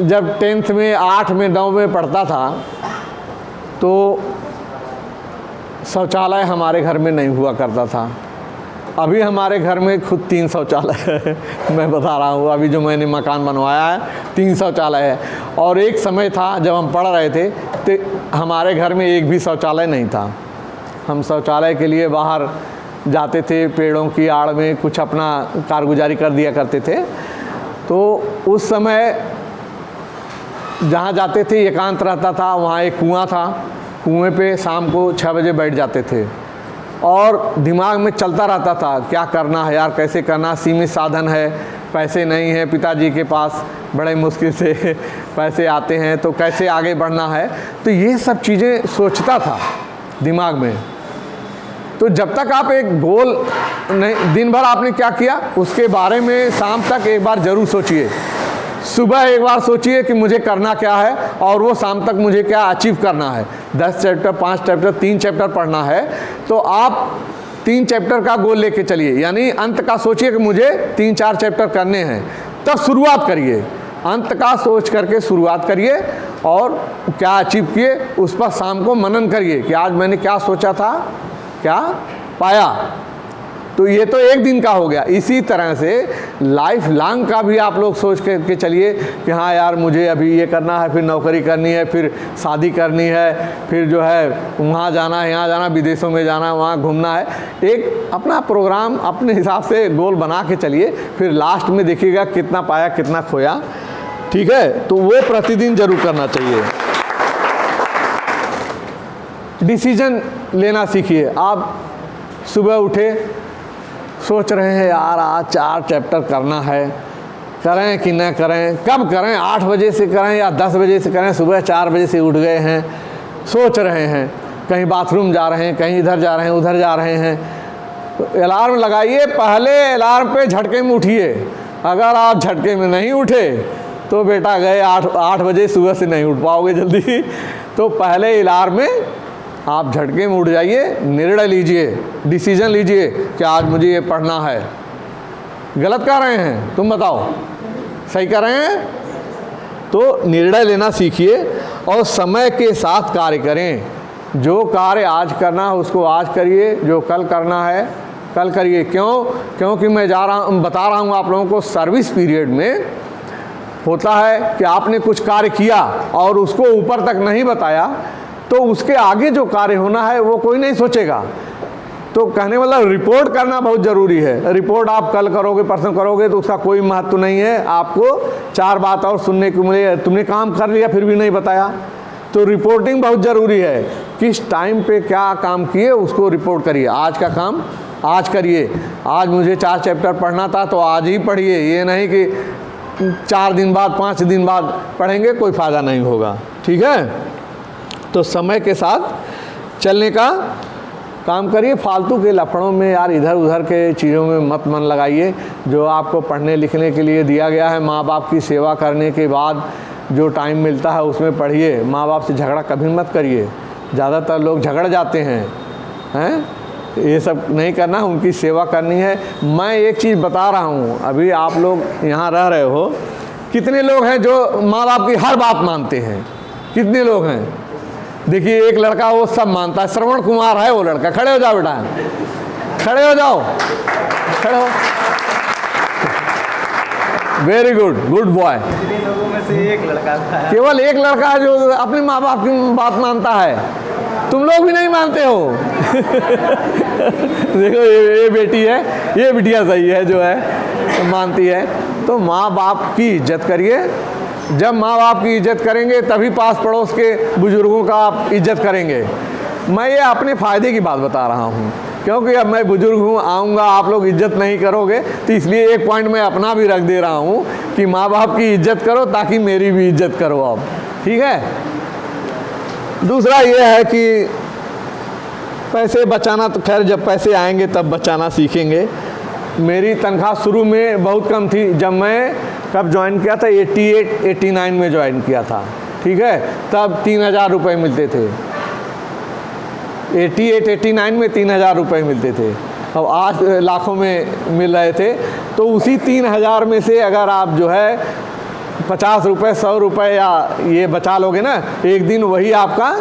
जब 10th में 8 में 9 में पढ़ता था तो शौचालय हमारे घर में नहीं हुआ करता था। अभी हमारे घर में खुद 3 शौचालय है। मैं बता रहा हूँ, अभी जो मैंने मकान बनवाया है 3 शौचालय है। और एक समय था जब हम पढ़ रहे थे तो हमारे घर में एक भी शौचालय नहीं था। हम शौचालय के लिए बाहर जाते थे, पेड़ों की आड़ में कुछ अपना कारगुजारी कर दिया करते थे। तो उस समय जहाँ जाते थे एकांत रहता था, वहाँ एक कुआं था, कुएं पे शाम को 6 बजे बैठ जाते थे और दिमाग में चलता रहता था क्या करना है यार, कैसे करना, सीमित साधन है, पैसे नहीं है पिताजी के पास, बड़े मुश्किल से पैसे आते हैं, तो कैसे आगे बढ़ना है। तो ये सब चीज़ें सोचता था दिमाग में। तो जब तक आप एक गोल नहीं, दिन भर आपने क्या किया उसके बारे में शाम तक एक बार ज़रूर सोचिए। सुबह एक बार सोचिए कि मुझे करना क्या है और वो शाम तक मुझे क्या अचीव करना है। 10 चैप्टर, 5 चैप्टर, 3 चैप्टर पढ़ना है तो आप 3 चैप्टर का गोल लेके चलिए, यानी अंत का सोचिए कि मुझे 3-4 चैप्टर करने हैं, तब शुरुआत करिए। अंत का सोच करके शुरुआत करिए और क्या अचीव किए उस पर शाम को मनन करिए कि आज मैंने क्या सोचा था, क्या पाया। तो ये तो एक दिन का हो गया। इसी तरह से लाइफ लॉन्ग का भी आप लोग सोच के चलिए कि हाँ यार मुझे अभी ये करना है, फिर नौकरी करनी है, फिर शादी करनी है, फिर जो है वहाँ जाना है, यहाँ जाना, विदेशों में जाना, वहाँ घूमना है। एक अपना प्रोग्राम अपने हिसाब से गोल बना के चलिए, फिर लास्ट में देखिएगा कितना पाया कितना खोया। ठीक है, तो वो प्रतिदिन जरूर करना चाहिए। डिसीजन लेना सीखिए। आप सुबह उठे, सोच रहे हैं यार आज 4 चैप्टर करना है, करें कि न करें, कब करें, 8 बजे से करें या 10 बजे से करें। सुबह 4 बजे से उठ गए हैं, सोच रहे हैं, कहीं बाथरूम जा रहे हैं, कहीं इधर जा रहे हैं, उधर जा रहे हैं, तो अलार्म लगाइए। पहले अलार्म पे झटके में उठिए। अगर आप झटके में नहीं उठे तो बेटा गए 8 बजे सुबह से नहीं उठ पाओगे जल्दी। तो पहले अलार्म में आप झटके में उठ जाइए, निर्णय लीजिए, डिसीजन लीजिए कि आज मुझे ये पढ़ना है। गलत कर रहे हैं तुम बताओ, सही कर रहे हैं? तो निर्णय लेना सीखिए और समय के साथ कार्य करें। जो कार्य आज करना है उसको आज करिए, जो कल करना है कल करिए। क्योंकि मैं बता रहा हूँ आप लोगों को, सर्विस पीरियड में होता है कि आपने कुछ कार्य किया और उसको ऊपर तक नहीं बताया तो उसके आगे जो कार्य होना है वो कोई नहीं सोचेगा। तो कहने वाला रिपोर्ट करना बहुत ज़रूरी है। रिपोर्ट आप कल करोगे, परसों करोगे तो उसका कोई महत्व नहीं है। आपको 4 बात और सुनने को मिले, तुमने काम कर लिया फिर भी नहीं बताया। तो रिपोर्टिंग बहुत ज़रूरी है। किस टाइम पे क्या काम किए उसको रिपोर्ट करिए। आज का काम आज करिए। आज मुझे 4 चैप्टर पढ़ना था तो आज ही पढ़िए, ये नहीं कि 4 दिन बाद 5 दिन बाद पढ़ेंगे, कोई फ़ायदा नहीं होगा। ठीक है, तो समय के साथ चलने का काम करिए। फालतू के लफड़ों में यार, इधर उधर के चीज़ों में मत मन लगाइए। जो आपको पढ़ने लिखने के लिए दिया गया है, माँ बाप की सेवा करने के बाद जो टाइम मिलता है उसमें पढ़िए। माँ बाप से झगड़ा कभी मत करिए। ज़्यादातर लोग झगड़ जाते हैं। ये सब नहीं करना, उनकी सेवा करनी है। मैं एक चीज़ बता रहा हूँ, अभी आप लोग यहाँ रह रहे हो, कितने लोग हैं जो माँ बाप की हर बात मानते हैं? कितने लोग हैं? देखिए एक लड़का वो सब मानता है, श्रवण कुमार है वो लड़का। खड़े हो जाओ बेटा, खड़े हो जाओ, खड़े हो। Very good, good boy. लोगों में से एक लड़का था, केवल एक लड़का है जो अपने माँ बाप की बात मानता है। तुम लोग भी नहीं मानते हो। देखो ये बेटी है, ये बिटिया सही है जो है मानती है। तो माँ बाप की इज्जत करिए। जब माँ बाप की इज्जत करेंगे तभी पास पड़ोस के बुजुर्गों का आप इज्जत करेंगे। मैं ये अपने फ़ायदे की बात बता रहा हूँ, क्योंकि अब मैं बुजुर्ग हूँ, आऊँगा, आप लोग इज्जत नहीं करोगे, तो इसलिए एक पॉइंट मैं अपना भी रख दे रहा हूँ कि माँ बाप की इज्जत करो ताकि मेरी भी इज्जत करो आप। ठीक है। दूसरा ये है कि पैसे बचाना तो खैर जब पैसे आएंगे तब बचाना सीखेंगे। मेरी तनख्वाह शुरू में बहुत कम थी। जब मैं कब ज्वाइन किया था, 88-89 में ज्वाइन किया था, ठीक है, तब 3000 रुपये मिलते थे। 88-89 में 3000 रुपये मिलते थे। अब आज लाखों में मिल रहे थे। तो उसी 3000 में से अगर आप जो है 50 रुपये 100 रुपये या ये बचा लोगे ना, एक दिन वही आपका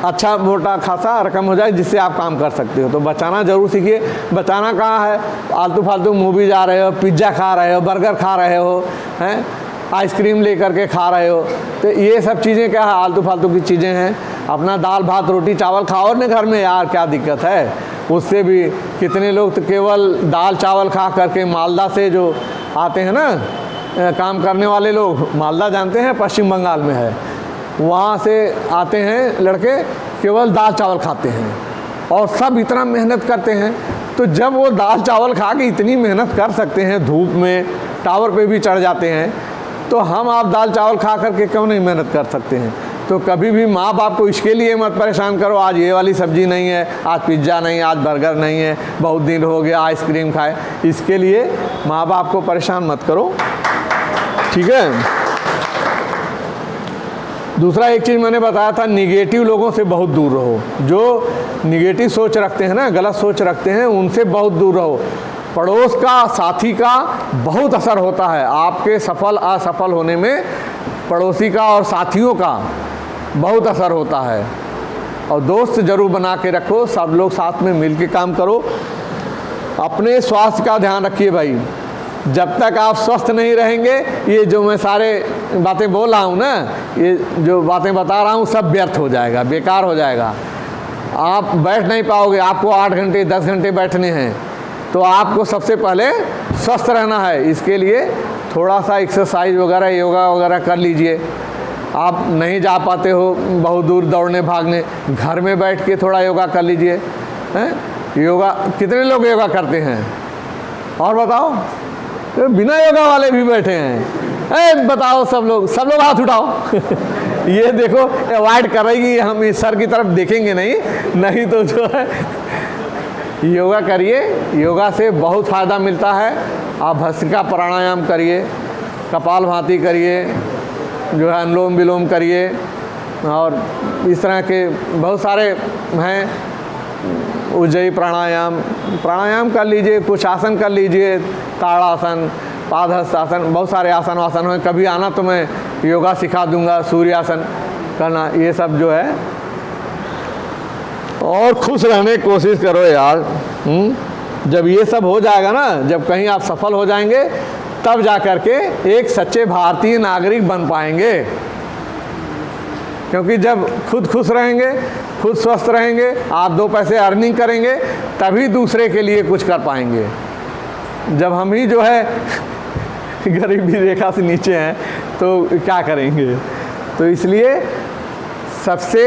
अच्छा मोटा खासा रकम हो जाए जिससे आप काम कर सकते हो। तो बचाना ज़रूर सीखिए। बचाना कहाँ है, आलतू फालतू मूवी जा रहे हो, पिज़्ज़ा खा रहे हो, बर्गर खा रहे हो, हैं आइसक्रीम लेकर के खा रहे हो, तो ये सब चीज़ें क्या है, आलतू फालतू की चीज़ें हैं। अपना दाल भात रोटी चावल खाओ ना घर में, यार क्या दिक्कत है। उससे भी कितने लोग तो केवल दाल चावल खा करके, मालदा से जो आते हैं ना काम करने वाले लोग, मालदा जानते हैं पश्चिम बंगाल में है, वहाँ से आते हैं लड़के, केवल दाल चावल खाते हैं और सब इतना मेहनत करते हैं। तो जब वो दाल चावल खा के इतनी मेहनत कर सकते हैं, धूप में टावर पे भी चढ़ जाते हैं, तो हम आप दाल चावल खा करके क्यों नहीं मेहनत कर सकते हैं। तो कभी भी माँ बाप को इसके लिए मत परेशान करो, आज ये वाली सब्ज़ी नहीं है, आज पिज़्ज़ा नहीं, आज बर्गर नहीं है, बहुत दिन हो गया आइसक्रीम खाए, इसके लिए माँ बाप को परेशान मत करो, ठीक है। दूसरा एक चीज़ मैंने बताया था, निगेटिव लोगों से बहुत दूर रहो। जो निगेटिव सोच रखते हैं ना, गलत सोच रखते हैं, उनसे बहुत दूर रहो। पड़ोस का, साथी का बहुत असर होता है आपके सफल असफल होने में। पड़ोसी का और साथियों का बहुत असर होता है। और दोस्त ज़रूर बना के रखो, सब लोग साथ में मिल के काम करो। अपने स्वास्थ्य का ध्यान रखिए भाई। जब तक आप स्वस्थ नहीं रहेंगे, ये जो मैं सारे बातें बोल रहा हूँ ना, ये जो बातें बता रहा हूँ, सब व्यर्थ हो जाएगा, बेकार हो जाएगा। आप बैठ नहीं पाओगे। आपको 8 घंटे 10 घंटे बैठने हैं, तो आपको सबसे पहले स्वस्थ रहना है। इसके लिए थोड़ा सा एक्सरसाइज वगैरह, योगा वगैरह कर लीजिए। आप नहीं जा पाते हो बहुत दूर दौड़ने भागने, घर में बैठ के थोड़ा योगा कर लीजिए, हैं। योगा कितने लोग योगा करते हैं और बताओ, बिना योगा वाले भी बैठे हैं। बताओ सब लोग हाथ उठाओ। ये देखो अवॉइड करेगी, हम इस सर की तरफ देखेंगे नहीं तो जो है योगा करिए। योगा से बहुत फ़ायदा मिलता है। आप भस्त्रिका प्राणायाम करिए, कपालभाति करिए, जो है अनुलोम विलोम करिए, और इस तरह के बहुत सारे हैं, उज्जयी प्राणायाम कर लीजिए, कुछ आसन कर लीजिए, ताड़ासन, पादहस्त आसन, बहुत सारे आसन वासन हैं। कभी आना तो मैं योगा सिखा दूंगा, सूर्यासन करना, ये सब जो है। और खुश रहने की कोशिश करो यार। जब ये सब हो जाएगा ना, जब कहीं आप सफल हो जाएंगे, तब जा कर के एक सच्चे भारतीय नागरिक बन पाएंगे। क्योंकि जब खुद खुश रहेंगे, खुद स्वस्थ रहेंगे, आप 2 पैसे अर्निंग करेंगे, तभी दूसरे के लिए कुछ कर पाएंगे। जब हम ही जो है गरीबी रेखा से नीचे हैं, तो क्या करेंगे। तो इसलिए सबसे,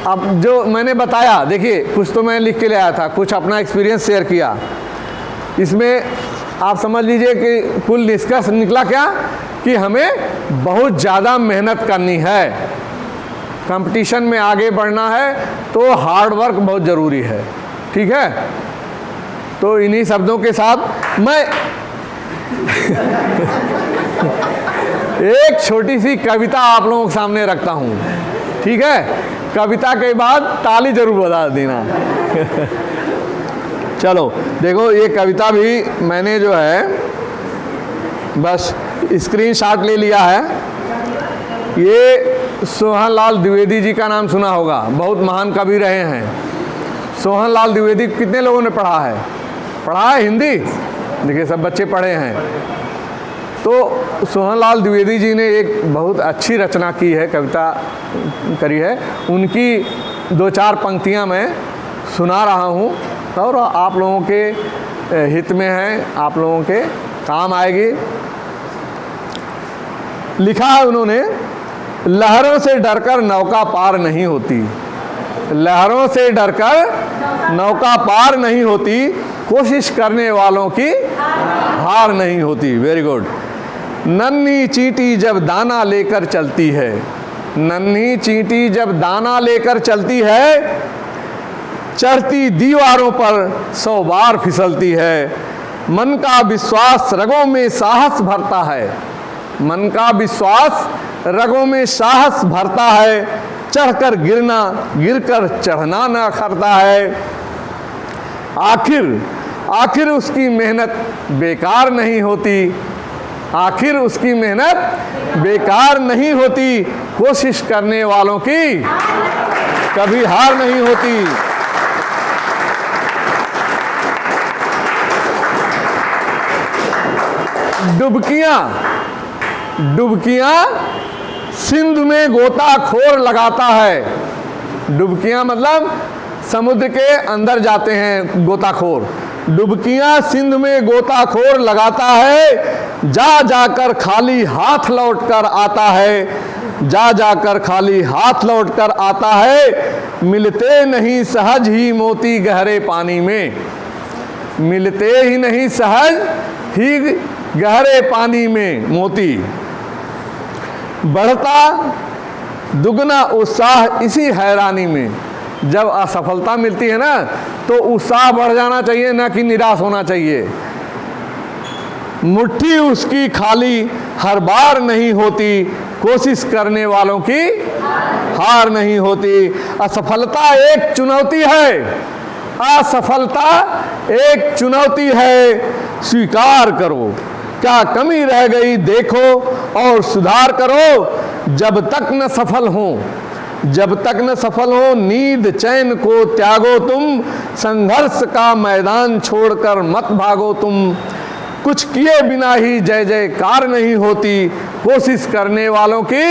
अब जो मैंने बताया, देखिए कुछ तो मैं लिख के ले आया था, कुछ अपना एक्सपीरियंस शेयर किया। इसमें आप समझ लीजिए कि कुल निष्कर्ष निकला क्या, कि हमें बहुत ज़्यादा मेहनत करनी है। कंपटीशन में आगे बढ़ना है तो हार्ड वर्क बहुत ज़रूरी है, ठीक है। तो इन्हीं शब्दों के साथ मैं एक छोटी सी कविता आप लोगों के सामने रखता हूँ, ठीक है। कविता के बाद ताली जरूर बजा देना। चलो देखो, ये कविता भी मैंने जो है बस स्क्रीनशॉट ले लिया है। ये सोहनलाल द्विवेदी जी का नाम सुना होगा, बहुत महान कवि रहे हैं। सोहनलाल द्विवेदी कितने लोगों ने पढ़ा है हिंदी? देखिए सब बच्चे पढ़े हैं। तो सोहनलाल द्विवेदी जी ने एक बहुत अच्छी रचना की है, कविता करी है। उनकी 2-4 पंक्तियां मैं सुना रहा हूँ, और आप लोगों के हित में है, आप लोगों के काम आएगी। लिखा है उन्होंने, लहरों से डरकर नौका पार नहीं होती, लहरों से डरकर नौका पार नहीं होती, कोशिश करने वालों की हार नहीं होती। Very good. नन्ही चींटी जब दाना लेकर चलती है, नन्ही चींटी जब दाना लेकर चलती है, चढ़ती दीवारों पर 100 बार फिसलती है। मन का विश्वास रगों में साहस भरता है, मन का विश्वास रगों में साहस भरता है। चढ़कर गिरना, गिरकर चढ़ना न करता है। आखिर उसकी मेहनत बेकार नहीं होती, आखिर उसकी मेहनत बेकार नहीं होती। कोशिश करने वालों की कभी हार नहीं होती। डुबकियां सिंधु में गोताखोर लगाता है। डुबकियां मतलब समुद्र के अंदर जाते हैं गोताखोर। डुबकियां सिंधु में गोताखोर लगाता है। जा जाकर खाली हाथ लौटकर आता है, जा जाकर खाली हाथ लौटकर आता है। मिलते नहीं सहज ही मोती गहरे पानी में, मिलते ही नहीं सहज ही गहरे पानी में मोती। बढ़ता दुगना उत्साह इसी हैरानी में। जब असफलता मिलती है ना तो उत्साह बढ़ जाना चाहिए, ना कि निराश होना चाहिए। मुट्ठी उसकी खाली हर बार नहीं होती, कोशिश करने वालों की हार नहीं होती। असफलता एक चुनौती है, असफलता एक चुनौती है। स्वीकार करो, क्या कमी रह गई देखो और सुधार करो। जब तक न सफल हो, जब तक न सफल हो, नींद चैन को त्यागो तुम। संघर्ष का मैदान छोड़कर मत भागो तुम। कुछ किए बिना ही जय जयकार नहीं होती, कोशिश करने वालों की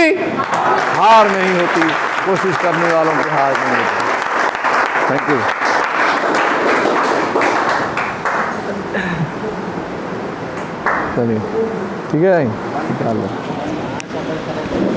हार नहीं होती, कोशिश करने वालों की हार नहीं होती। Thank you. चलिए ठीक है, निकाल लो।